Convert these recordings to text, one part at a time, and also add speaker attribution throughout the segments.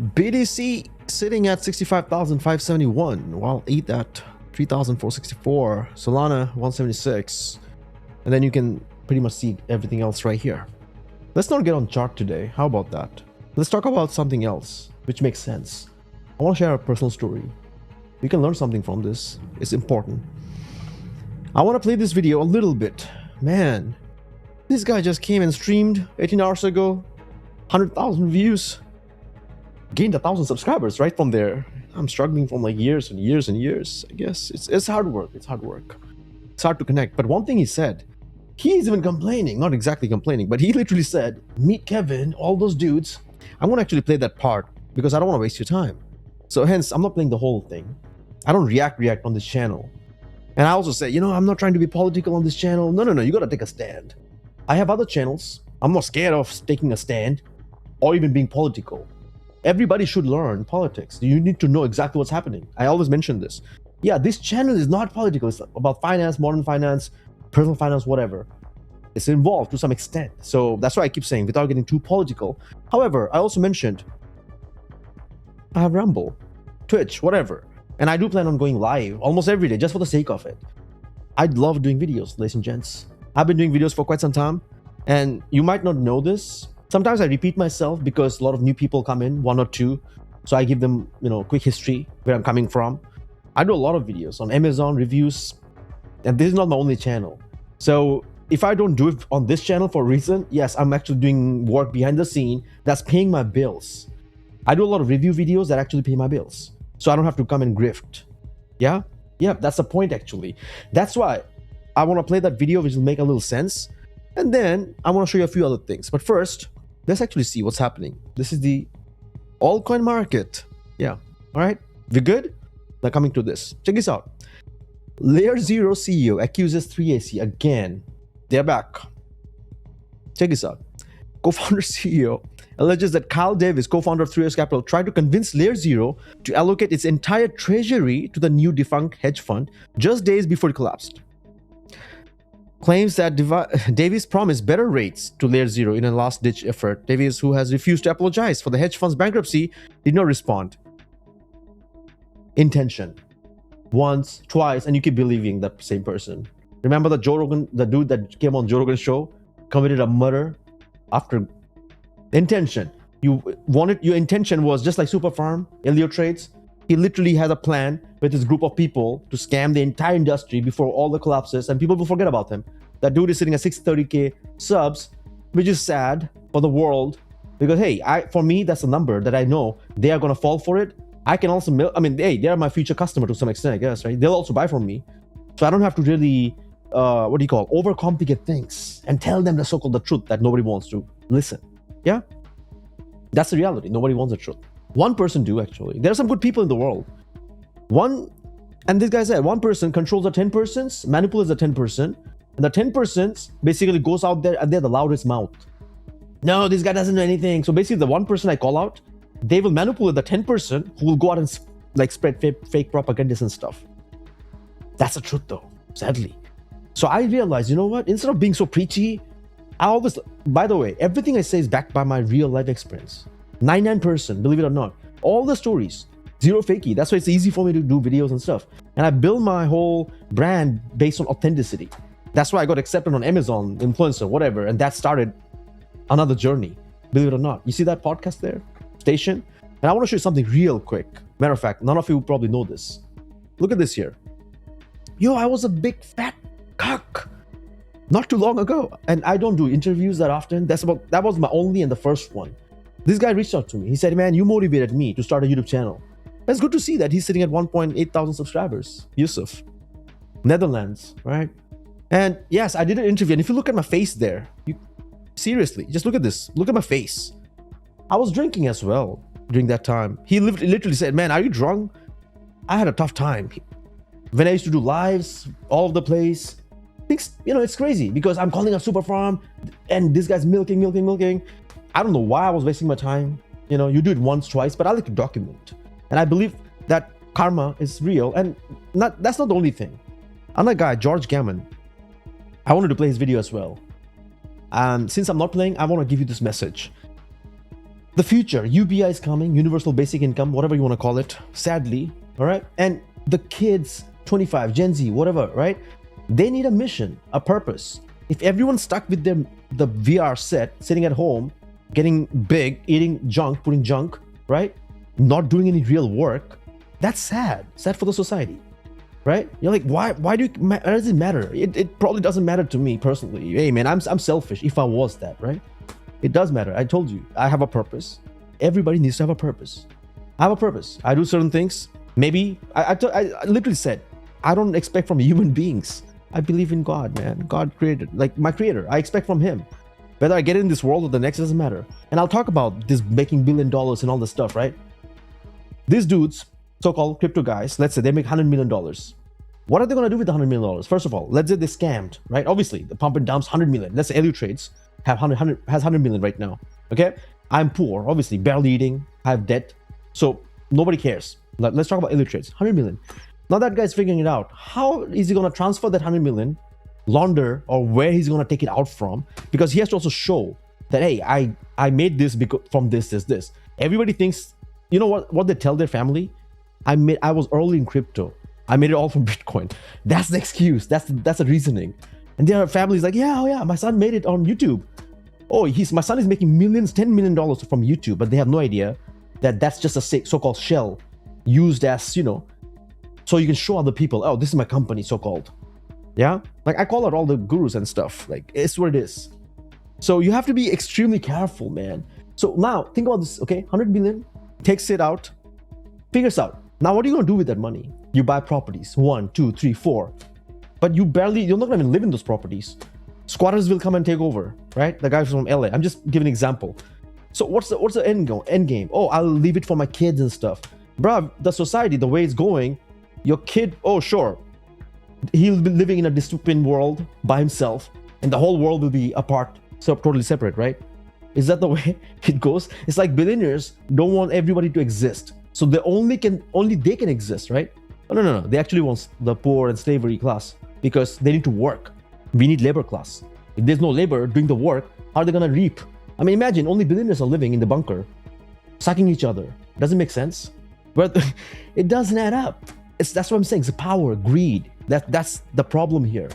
Speaker 1: BTC sitting at 65,571. Well, eat that. 3,464. Solana 176. And then you can pretty much see everything else right here. Let's not get on chart today. How about that? Let's talk about something else which makes sense. I want to share a personal story. You can learn something from this. It's important. I want to play this video a little bit. Man, this guy just came and streamed 18 hours ago. 100,000 views. Gained 1,000 subscribers right from there. I'm struggling from like years and years and years. I guess it's hard work. It's hard work. It's hard to connect. But one thing he said, he's even complaining, not exactly complaining, but he literally said, meet Kevin, all those dudes. I'm going to actually play that part because I don't want to waste your time. So hence, I'm not playing the whole thing. I don't react on this channel. And I also say, I'm not trying to be political on this channel. No, you got to take a stand. I have other channels. I'm not scared of taking a stand or even being political. Everybody should learn politics. You need to know exactly what's happening. I always mention this. Yeah, this channel is not political. It's about finance, modern finance, personal finance, whatever. It's involved to some extent. So that's why I keep saying without getting too political. However, I also mentioned I have Rumble, Twitch, whatever. And I do plan on going live almost every day just for the sake of it. I love doing videos, ladies and gents. I've been doing videos for quite some time. And you might not know this. Sometimes I repeat myself because a lot of new people come in, one or two. So I give them, quick history, where I'm coming from. I do a lot of videos on Amazon reviews. And this is not my only channel. So if I don't do it on this channel for a reason, yes, I'm actually doing work behind the scene that's paying my bills. I do a lot of review videos that actually pay my bills. So I don't have to come and grift. Yeah, that's the point actually. That's why I want to play that video which will make a little sense. And then I want to show you a few other things. But first, let's actually see what's happening. This is the altcoin market. Yeah, all right, we good? Now coming to this. Check this out. Layer 0 CEO accuses 3AC again. They're back. Check this out. Co-founder CEO alleges that Kyle Davis, co-founder of 3S Capital, tried to convince Layer 0 to allocate its entire treasury to the new defunct hedge fund just days before it collapsed. Claims that Davis promised better rates to Layer 0 in a last-ditch effort. Davis, who has refused to apologize for the hedge fund's bankruptcy, did not respond. Intention. Once, twice, and you keep believing that same person. Remember the dude that came on Joe Rogan's show, committed a murder after intention. Your intention was just like Super Farm, Elliot Trades. He literally had a plan with his group of people to scam the entire industry before all the collapses, and people will forget about him. That dude is sitting at 630K subs, which is sad for the world because hey, for me that's a number that I know they are gonna fall for it. I can also hey, they are my future customer to some extent, I guess, right? They'll also buy from me, so I don't have to really overcomplicate things and tell them the so-called truth that nobody wants to listen. Yeah, that's the reality. Nobody wants the truth. One person do actually. There are some good people in the world. And this guy said one person controls the 10%, manipulates the 10%, and the 10% basically goes out there and they're the loudest mouth. No, this guy doesn't know anything. So basically the one person I call out, they will manipulate the 10% who will go out and like spread fake propagandas and stuff. That's the truth though, sadly. So I realized, you know what? Instead of being so preachy, by the way, everything I say is backed by my real life experience. 99%, believe it or not. All the stories, zero fakey. That's why it's easy for me to do videos and stuff. And I build my whole brand based on authenticity. That's why I got accepted on Amazon, influencer, whatever. And that started another journey, believe it or not. You see that podcast there? Station? And I want to show you something real quick. Matter of fact, none of you probably know this. Look at this here. Yo, I was a big fat cock not too long ago. And I don't do interviews that often. That was my only and the first one. This guy reached out to me. He said, man, you motivated me to start a YouTube channel. It's good to see that he's sitting at 1.8 thousand subscribers. Yusuf. Netherlands, right? And yes, I did an interview. And if you look at my face there, seriously, just look at this. Look at my face. I was drinking as well during that time. He literally said, man, are you drunk? I had a tough time. When I used to do lives all over the place, it's crazy because I'm calling up Super Farm and this guy's milking. I don't know why I was wasting my time. You do it once, twice, but I like to document. And I believe that karma is real. And that's not the only thing. Another guy, George Gammon, I wanted to play his video as well. And since I'm not playing, I want to give you this message. The future, UBI is coming, universal basic income, whatever you want to call it, sadly, all right? And the kids, 25, Gen Z, whatever, right? They need a mission, a purpose. If everyone's stuck with the VR set, sitting at home, getting big, eating junk, putting junk, right? Not doing any real work, that's sad. Sad for the society, right? You're like, why does it matter? It probably doesn't matter to me personally. Hey man, I'm selfish if I was that, right? It does matter. I told you, I have a purpose. Everybody needs to have a purpose. I have a purpose. I do certain things. Maybe, I literally said, I don't expect from human beings. I believe in God, man. God created, like my creator. I expect from him. Whether I get in this world or the next, doesn't matter. And I'll talk about this making $1 billion and all this stuff, right? These dudes, so-called crypto guys, let's say they make $100 million. What are they going to do with the $100 million? First of all, let's say they scammed, right? Obviously, the pump and dumps 100 million. Let's say Elliott Trades has 100 million right now, okay? I'm poor, obviously, barely eating, I have debt. So nobody cares. Let's talk about Elliott Trades, 100 million. Now that guy's figuring it out. How is he going to transfer that 100 million, launder, or where he's going to take it out from? Because he has to also show that, hey, I made this because from this. Everybody thinks, you know what they tell their family? I was early in crypto. I made it all from Bitcoin. That's the excuse. That's the reasoning. And their family's like, yeah, my son made it on YouTube. Oh, my son is making millions, $10 million from YouTube, but they have no idea that that's just a so-called shell used as, you know, so you can show other people, oh, this is my company, so-called. Yeah? Like I call out all the gurus and stuff. Like it's what it is. So you have to be extremely careful, man. So now think about this, okay? 100 million, takes it out, figures out. Now what are you going to do with that money? You buy properties, 1, 2, 3, 4. But you're not going to even live in those properties. Squatters will come and take over, right? The guys from LA. I'm just giving an example. So what's the end game? Oh, I'll leave it for my kids and stuff. Bruh, the society, the way it's going, your kid, oh sure, he'll be living in a dystopian world by himself, and the whole world will be apart, so totally separate, right? Is that the way it goes? It's like billionaires don't want everybody to exist, so only they can exist, right? No. They actually want the poor and slavery class because they need to work. We need labor class. If there's no labor doing the work, how are they gonna reap? I mean, imagine only billionaires are living in the bunker, sucking each other. Doesn't make sense, but it doesn't add up. That's what I'm saying. It's power, greed. That's the problem here.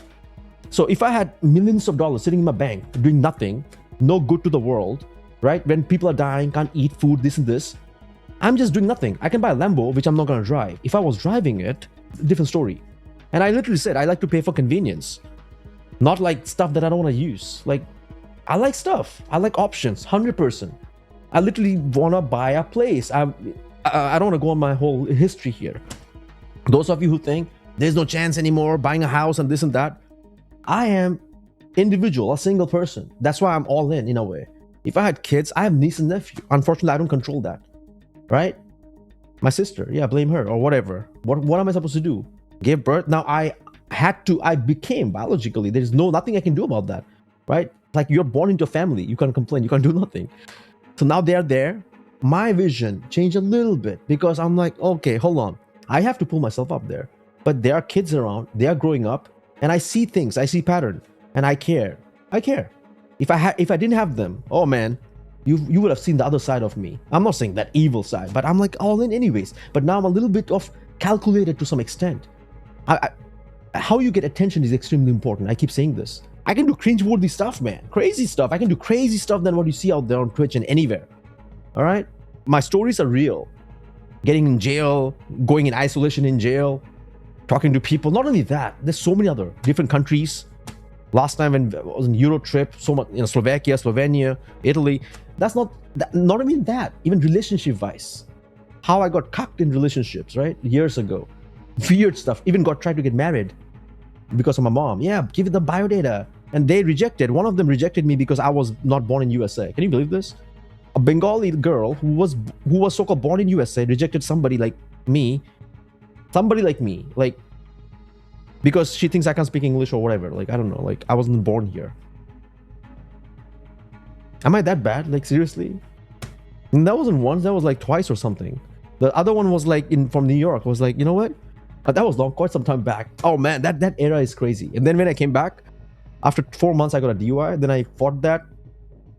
Speaker 1: So if I had millions of dollars sitting in my bank, doing nothing, no good to the world, right? When people are dying, can't eat food, this and this, I'm just doing nothing. I can buy a Lambo, which I'm not gonna drive. If I was driving it, different story. And I literally said, I like to pay for convenience, not like stuff that I don't want to use. Like, I like stuff. I like options, 100%. I literally want to buy a place. I don't want to go on my whole history here. Those of you who think there's no chance anymore buying a house and this and that, I am individual, a single person. That's why I'm all in a way. If I had kids, I have niece and nephew. Unfortunately, I don't control that, right? My sister, yeah, blame her or whatever. What am I supposed to do? Give birth? Now I became biologically. There's nothing I can do about that, right? Like you're born into a family. You can't complain. You can't do nothing. So now they're there. My vision changed a little bit because I'm like, okay, hold on. I have to pull myself up there. But there are kids around. They are growing up. And I see things. I see pattern. And I care. I care. If I didn't have them, oh man, you would have seen the other side of me. I'm not saying that evil side, but I'm like all in anyways. But now I'm a little bit of calculated to some extent. How you get attention is extremely important. I keep saying this. I can do cringe-worthy stuff, man. Crazy stuff. I can do crazy stuff than what you see out there on Twitch and anywhere. All right? My stories are real. Getting in jail, going in isolation in jail, talking to people. Not only that, there's so many other different countries. Last time when I was on Euro trip, so much, Slovakia, Slovenia, Italy. That's not even that. Even relationship-wise. How I got cucked in relationships, right? Years ago. Weird stuff. Even tried to get married because of my mom. Yeah, give it the biodata. And they rejected. One of them rejected me because I was not born in USA. Can you believe this? A Bengali girl who was so-called born in USA rejected somebody like me. Somebody like me. Like, because she thinks I can't speak English or whatever. Like, I don't know. Like, I wasn't born here. Am I that bad? Like, seriously? And that wasn't once. That was like twice or something. The other one was like from New York. I was like, you know what? That was long, quite some time back. Oh man, that era is crazy. And then when I came back, after 4 months, I got a DUI. Then I fought that.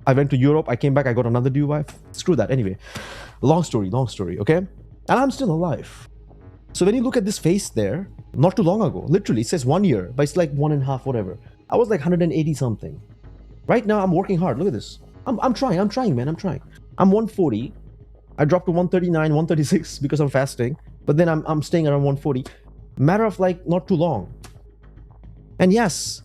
Speaker 1: I went to Europe. I came back. I got another DUI. Screw that. Anyway, long story, okay? And I'm still alive. So when you look at this face there, not too long ago, literally, it says 1 year, but it's like 1.5, whatever. I was like 180 something. Right now, I'm working hard. Look at this. I'm trying, man. I'm trying. I'm 140. I dropped to 139, 136 because I'm fasting. But then I'm staying around 140. Matter of like not too long. And yes,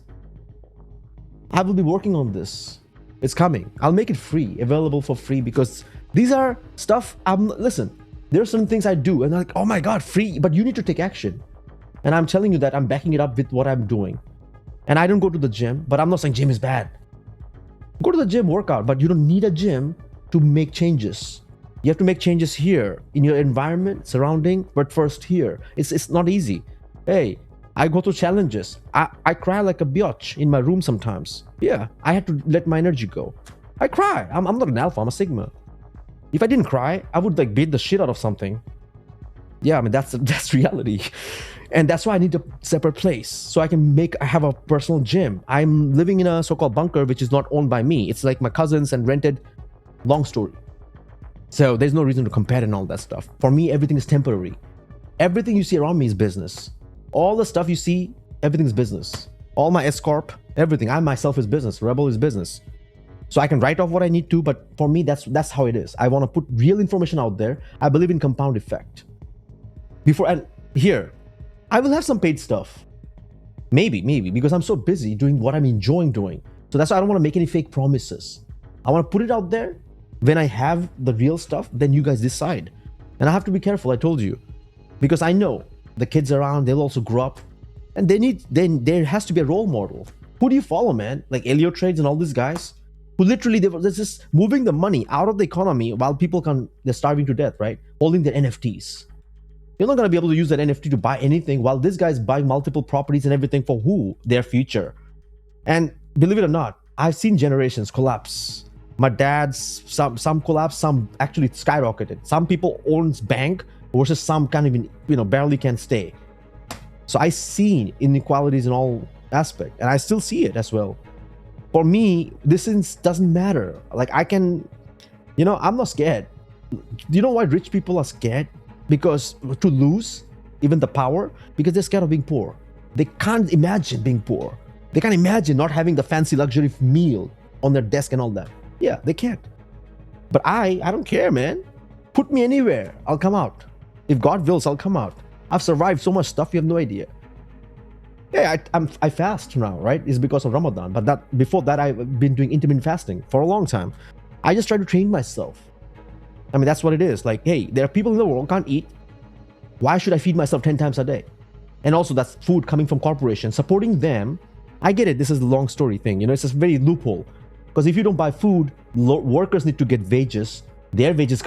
Speaker 1: I will be working on this. It's coming. I'll make it free, available for free, because these are stuff. Listen, there are certain things I do and I'm like, oh my God, free, but you need to take action. And I'm telling you that I'm backing it up with what I'm doing. And I don't go to the gym, but I'm not saying gym is bad. Go to the gym, work out, but you don't need a gym to make changes. You have to make changes here in your environment, surrounding, but first here. It's not easy. Hey, I go through challenges. I cry like a biatch in my room sometimes. Yeah, I had to let my energy go. I cry. I'm not an alpha, I'm a sigma. If I didn't cry, I would like beat the shit out of something. Yeah, I mean, that's reality. And that's why I need a separate place so I have a personal gym. I'm living in a so-called bunker, which is not owned by me. It's like my cousins and rented. Long story. So there's no reason to compare and all that stuff. For me, everything is temporary. Everything you see around me is business. All the stuff you see, everything's business. All my S-Corp, everything. I myself is business. Rebel is business. So I can write off what I need to, but for me, that's how it is. I want to put real information out there. I believe in compound effect. And here, I will have some paid stuff. Maybe, because I'm so busy doing what I'm enjoying doing. So that's why I don't want to make any fake promises. I want to put it out there. When I have the real stuff, then you guys decide. And I have to be careful, I told you. Because I know the kids around, they'll also grow up. And there has to be a role model. Who do you follow, man? Like Elliot Trades and all these guys? Who literally, they're just moving the money out of the economy while people they're starving to death, right? Holding their NFTs. You're not going to be able to use that NFT to buy anything while this guy's buying multiple properties and everything for who? Their future. And believe it or not, I've seen generations collapse. My dad's, some collapsed, some actually skyrocketed. Some people owns bank versus some can't even, barely can stay. So I see inequalities in all aspects, and I still see it as well. For me, this doesn't matter. Like I can, I'm not scared. Do you know why rich people are scared? Because to lose even the power, because they're scared of being poor. They can't imagine being poor. They can't imagine not having the fancy luxury meal on their desk and all that. Yeah, they can't. But I don't care, man. Put me anywhere, I'll come out. If God wills, I'll come out. I've survived so much stuff, you have no idea. Yeah, I fast now, right? It's because of Ramadan. But before that, I've been doing intermittent fasting for a long time. I just try to train myself. I mean, that's what it is. Like, hey, there are people in the world who can't eat. Why should I feed myself 10 times a day? And also, that's food coming from corporations. Supporting them, I get it. This is the long story thing. It's a very loophole. Because if you don't buy food, workers need to get wages. Their wages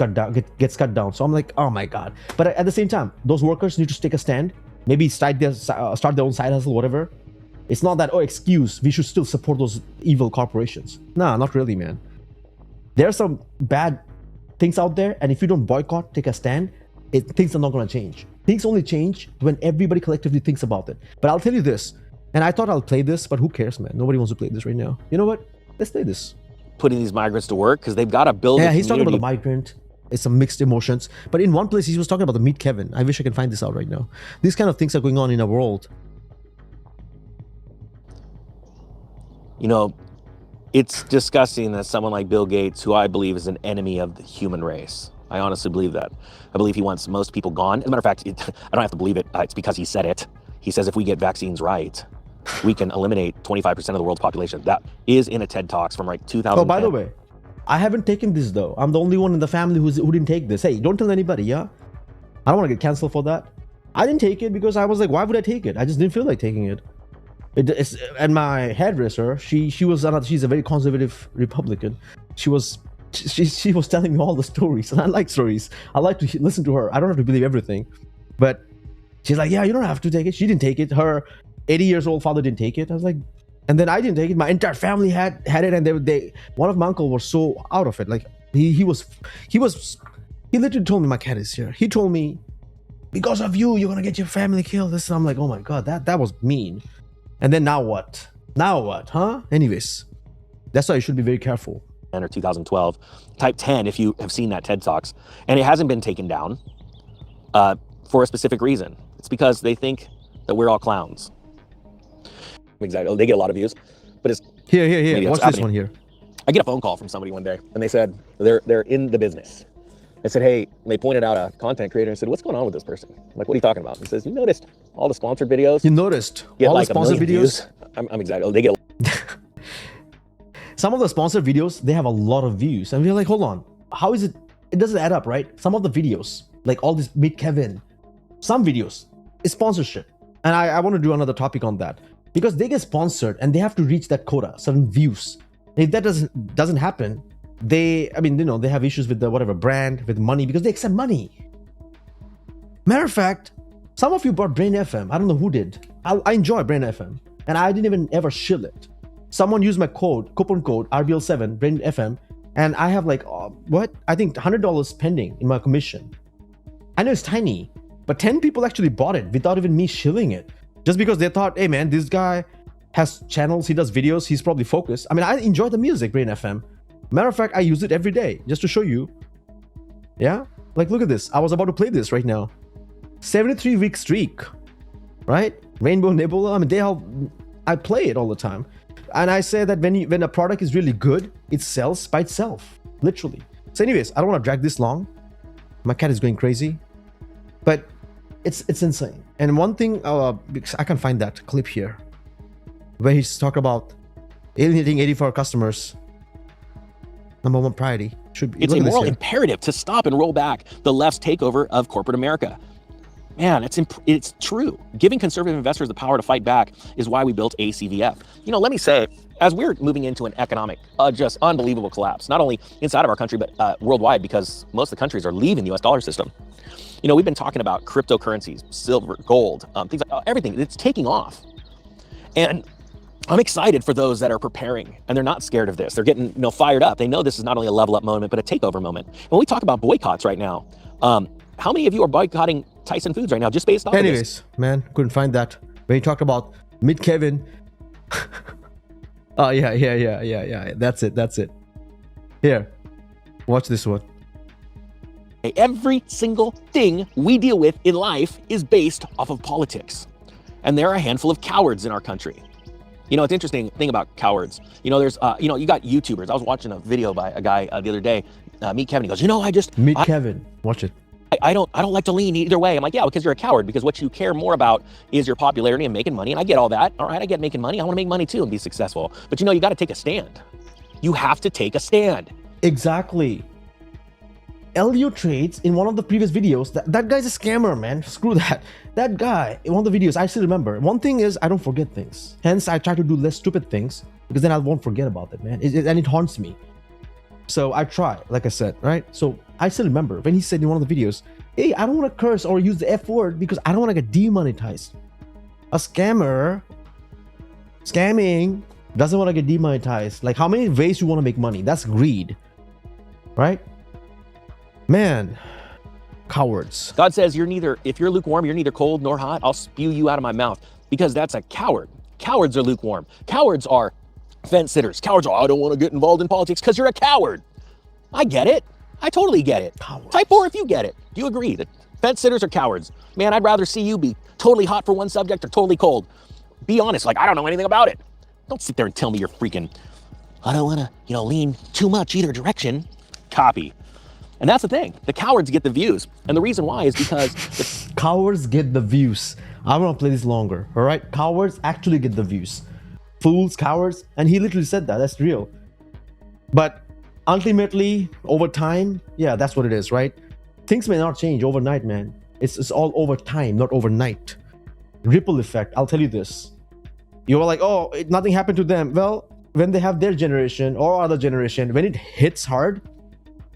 Speaker 1: gets cut down. So I'm like, oh my God. But at the same time, those workers need to take a stand. Maybe start their own side hustle, whatever. It's not that, excuse. We should still support those evil corporations. Nah, not really, man. There are some bad things out there. And if you don't boycott, take a stand, things are not going to change. Things only change when everybody collectively thinks about it. But I'll tell you this. And I thought I'll play this, but who cares, man? Nobody wants to play this right now. You know what? Let's play this.
Speaker 2: Putting these migrants to work because they've got to build.
Speaker 1: Yeah, he's talking about the migrant. It's some mixed emotions. But in one place, he was talking about the Meet Kevin. I wish I can find this out right now. These kind of things are going on in our world.
Speaker 2: It's disgusting that someone like Bill Gates, who I believe is an enemy of the human race. I honestly believe that. I believe he wants most people gone. As a matter of fact, I don't have to believe it. It's because he said it. He says if we get vaccines right, we can eliminate 25% of the world's population. That is in a TED Talks from 2010.
Speaker 1: Oh, by the way, I haven't taken this though. I'm the only one in the family who didn't take this. Hey, don't tell anybody, yeah? I don't want to get canceled for that. I didn't take it because I was like, why would I take it? I just didn't feel like taking it. And my hairdresser, she's a very conservative Republican. She was telling me all the stories, and I like stories. I like to listen to her. I don't have to believe everything, but she's like, yeah, you don't have to take it. She didn't take it. Her 80 years old father didn't take it. I was like, and then I didn't take it. My entire family had it, and one of my uncle was so out of it. Like he literally told me, my cat is here. He told me, because of you, you're gonna get your family killed. This, I'm like, oh my God, that was mean. And then now what? Huh? Anyways, that's why you should be very careful.
Speaker 2: or 2012. Type 10 if you have seen that TED Talks. And it hasn't been taken down for a specific reason. It's because they think that we're all clowns. Exactly. They get a lot of views, but it's
Speaker 1: here. Watch this one here.
Speaker 2: I get a phone call from somebody one day, and they said they're in the business. I said, hey, and they pointed out a content creator and said, what's going on with this person? I'm like, what are you talking about? He says, you noticed all the sponsored videos?
Speaker 1: You noticed
Speaker 2: get
Speaker 1: all
Speaker 2: like
Speaker 1: the sponsored videos?
Speaker 2: Views? I'm excited. They get
Speaker 1: some of the sponsored videos, they have a lot of views. And we're like, hold on, how is it? It doesn't add up, right? Some of the videos, like all this Meet Kevin, some videos is sponsorship. And I want to do another topic on that because they get sponsored and they have to reach that quota, certain views. If that doesn't happen, they have issues with the whatever brand, with money, because they accept money. Matter of fact, some of you bought Brain FM. I don't know who did. I enjoy Brain FM, and I didn't even ever shill it. Someone used my coupon code RBL7 Brain FM, and I have like I think $100 pending in my commission. I know it's tiny, but 10 people actually bought it without even me shilling it, just because they thought, hey man, this guy has channels, he does videos, he's probably focused. I mean, I enjoy the music, Brain FM. Matter of fact, I use it every day just to show you. Yeah, like look at this. I was about to play this right now. 73-week streak, right? Rainbow Nebula. I mean, I play it all the time, and I say that when a product is really good, it sells by itself, literally. So, anyways, I don't want to drag this long. My cat is going crazy, but it's insane. And one thing, because I can find that clip here, where he's talking about alienating 84 customers. Number one priority should be.
Speaker 2: It's a moral imperative to stop and roll back the left's takeover of corporate America. Man, it's true. Giving conservative investors the power to fight back is why we built ACVF. Let me say, as we're moving into an economic, just unbelievable collapse, not only inside of our country, but worldwide, because most of the countries are leaving the US dollar system. We've been talking about cryptocurrencies, silver, gold, things like everything. It's taking off. And I'm excited for those that are preparing and they're not scared of this. They're getting fired up. They know this is not only a level up moment, but a takeover moment. When we talk about boycotts right now, how many of you are boycotting Tyson Foods right now just based off of this?
Speaker 1: Anyways, man, couldn't find that. When you talked about Meet Kevin. Oh, yeah. That's it. Here, watch this one.
Speaker 2: Every single thing we deal with in life is based off of politics. And there are a handful of cowards in our country. It's interesting thing about cowards. There's, you got YouTubers. I was watching a video by a guy the other day, Meet Kevin. He goes,
Speaker 1: Meet Kevin. Watch it.
Speaker 2: I don't like to lean either way. I'm like, yeah, because you're a coward, because what you care more about is your popularity and making money. And I get all that. All right, I get making money. I want to make money too and be successful. But you got to take a stand. You have to take a stand.
Speaker 1: Exactly. Elio Trades, in one of the previous videos, that guy's a scammer, man. Screw that. That guy, in one of the videos, I still remember. One thing is, I don't forget things. Hence, I try to do less stupid things, because then I won't forget about it, man. And it haunts me. So I try, like I said, right? So I still remember when he said in one of the videos, hey, I don't want to curse or use the F word because I don't want to get demonetized. A scammer, scamming, doesn't want to get demonetized. Like, how many ways you want to make money? That's greed, right? Man, cowards.
Speaker 2: God says if you're lukewarm, you're neither cold nor hot, I'll spew you out of my mouth, because that's a coward. Cowards are lukewarm. Cowards are fence sitters. Cowards are, I don't want to get involved in politics, because you're a coward. I get it. I totally get it.
Speaker 1: Cowards.
Speaker 2: Type 4 if you get it. Do you agree that fence sitters are cowards? Man, I'd rather see you be totally hot for one subject or totally cold. Be honest, like, I don't know anything about it. Don't sit there and tell me you're freaking, I don't want to, lean too much either direction. Copy. And that's the thing. The cowards get the views. And the reason why is because
Speaker 1: cowards get the views. I want to play this longer. All right. Cowards actually get the views. Fools, cowards. And he literally said that. That's real. But ultimately, over time, yeah, that's what it is, right? Things may not change overnight, man. It's all over time, not overnight. Ripple effect. I'll tell you this. You are like, oh, nothing happened to them. Well, when they have their generation or other generation, when it hits hard,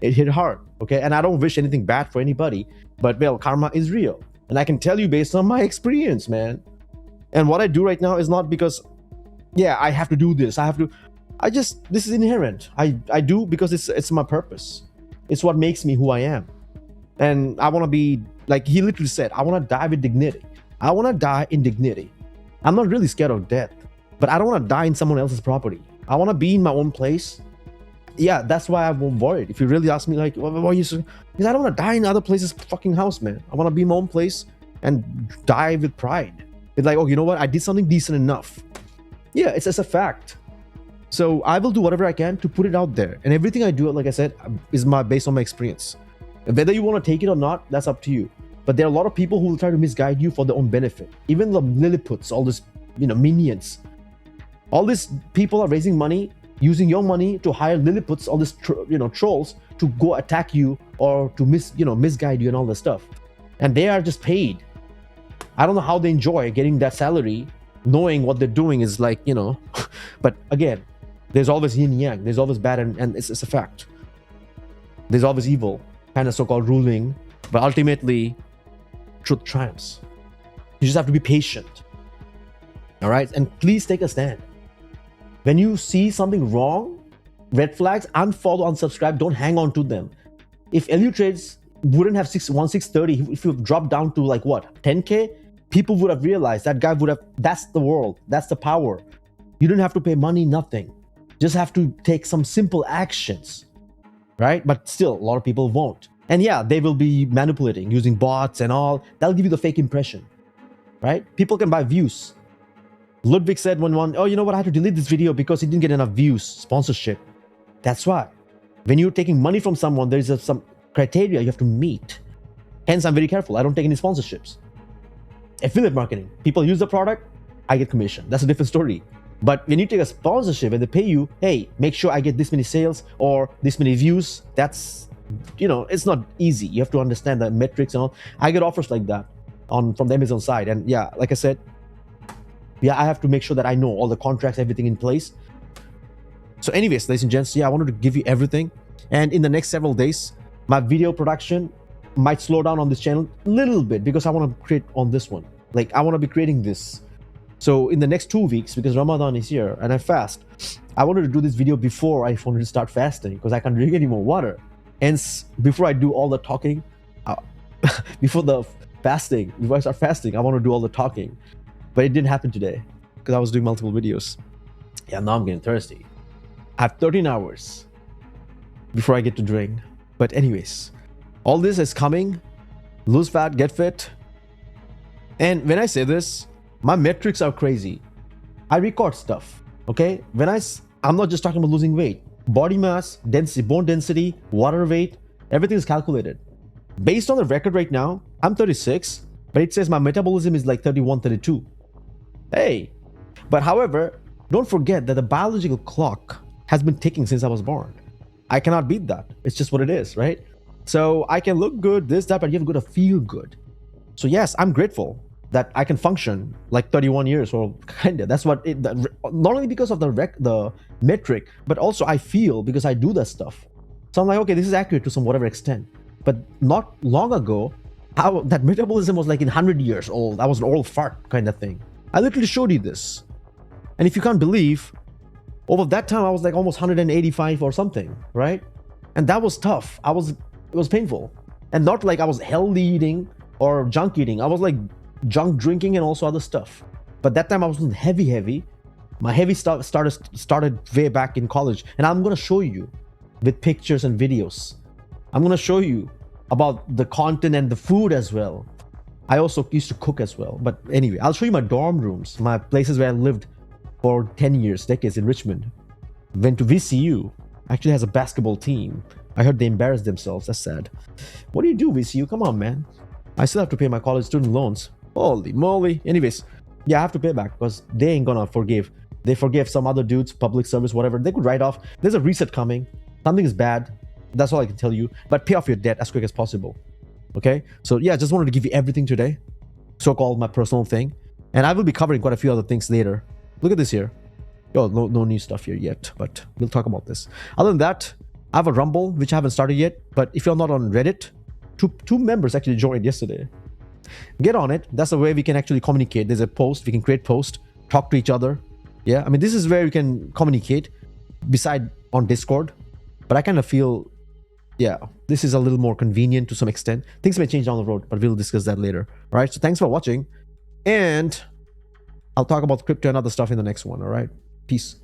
Speaker 1: it hit hard, okay? And I don't wish anything bad for anybody, but well, karma is real. And I can tell you based on my experience, man. And what I do right now is not because, yeah, I have to do this. This is inherent. I do because it's my purpose. It's what makes me who I am. And I want to be, like he literally said, I want to die with dignity. I want to die in dignity. I'm not really scared of death, but I don't want to die in someone else's property. I want to be in my own place yeah, that's why I'm worried. If you really ask me, like, what you say, because I don't want to die in other places' fucking house, man. I want to be in my own place and die with pride. It's like, oh, you know what? I did something decent enough. Yeah, it's a fact. So I will do whatever I can to put it out there, and everything I do, like I said, is based on my experience. Whether you want to take it or not, that's up to you. But there are a lot of people who will try to misguide you for their own benefit. Even the Lilliputians, all this, minions, all these people are raising money, using your money to hire Lilliputians, all these trolls to go attack you or to misguide you and all this stuff. And they are just paid. I don't know how they enjoy getting that salary, knowing what they're doing is like, but again, there's always yin yang, there's always bad, and it's a fact. There's always evil, kind of so-called ruling, but ultimately, truth triumphs. You just have to be patient. All right? And please take a stand. When you see something wrong, red flags, unfollow, unsubscribe, don't hang on to them. If LU Trades wouldn't have 1630, if you dropped down to like what, 10K, people would have realized that guy would have, that's the world, that's the power. You don't have to pay money, nothing. Just have to take some simple actions, right? But still, a lot of people won't. And yeah, they will be manipulating, using bots and all. That'll give you the fake impression, right? People can buy views. Ludwig said oh, you know what? I had to delete this video because it didn't get enough views, sponsorship. That's why. When you're taking money from someone, there's some criteria you have to meet. Hence, I'm very careful. I don't take any sponsorships. Affiliate marketing. People use the product, I get commission. That's a different story. But when you take a sponsorship and they pay you, hey, make sure I get this many sales or this many views, that's, it's not easy. You have to understand the metrics and all. I get offers like that from the Amazon side. And yeah, like I said, I have to make sure that I know all the contracts, everything in place. So anyways, ladies and gents, I wanted to give you everything. And in the next several days, my video production might slow down on this channel a little bit because I want to create on this one. Like, I want to be creating this. So in the next 2 weeks, because Ramadan is here and I fast, I wanted to do this video before I wanted to start fasting because I can't drink any more water. Hence, before I do all the talking, before I start fasting, I want to do all the talking. But it didn't happen today because I was doing multiple videos. Yeah, now I'm getting thirsty. I have 13 hours before I get to drink. But anyways, all this is coming. Lose fat, get fit. And when I say this, my metrics are crazy. I record stuff, okay? I'm not just talking about losing weight. Body mass, density, bone density, water weight, everything is calculated. Based on the record right now, I'm 36, but it says my metabolism is like 31, 32. Hey, but however, don't forget that the biological clock has been ticking since I was born. I cannot beat that. It's just what it is, right? So I can look good, this, that, but you have got to feel good. So yes, I'm grateful that I can function like 31 years or kind of. That's what not only because of the metric, but also I feel because I do that stuff. So I'm like, okay, this is accurate to some whatever extent. But not long ago, that metabolism was like in 100 years old. I was an old fart kind of thing. I literally showed you this. And if you can't believe, over that time, I was like almost 185 or something, right? And that was tough. It was painful. And not like I was healthy eating or junk eating. I was like junk drinking and also other stuff. But that time I wasn't heavy. My heavy stuff started way back in college. And I'm going to show you with pictures and videos. I'm going to show you about the content and the food as well. I also used to cook as well. But anyway, I'll show you my dorm rooms, my places where I lived for 10 years, decades in Richmond. Went to VCU. Actually has a basketball team. I heard they embarrassed themselves. That's sad. What do you do, VCU? Come on, man. I still have to pay my college student loans. Holy moly. Anyways, yeah, I have to pay back because they ain't gonna forgive. They forgave some other dudes, public service, whatever. They could write off. There's a reset coming. Something is bad. That's all I can tell you. But pay off your debt as quick as possible. Okay? So yeah, just wanted to give you everything today. So-called my personal thing. And I will be covering quite a few other things later. Look at this here. Oh, no new stuff here yet, but we'll talk about this. Other than that, I have a Rumble, which I haven't started yet. But if you're not on Reddit, two members actually joined yesterday. Get on it. That's the way we can actually communicate. There's a post. We can create post, talk to each other. Yeah, I mean, this is where we can communicate beside on Discord. But I kind of feel, yeah, this is a little more convenient to some extent. Things may change down the road, but we'll discuss that later. All right, so thanks for watching. And I'll talk about crypto and other stuff in the next one. All right, peace.